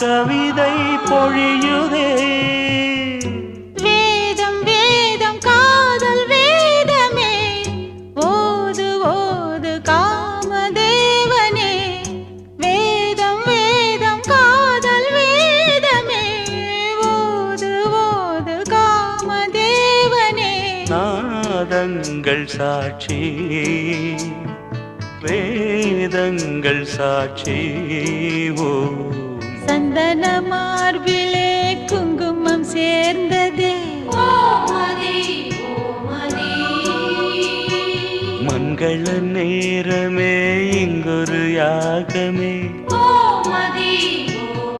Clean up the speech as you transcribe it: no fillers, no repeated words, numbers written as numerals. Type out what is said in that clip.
கவிதை பொழியுதே. வேதம் வேதம் காதல் வேதமே, ஓது ஓது காமதேவனே. வேதம் வேதம் காதல் வேதமே, ஓது ஓது காமதேவனே. நாதங்கள் சாட்சி வேதங்கள் சாட்சி. ஓ சந்தன மார்பிலே குங்குமம் சேர்ந்ததே, மங்கள நேரமே இங்கொரு யாகமே.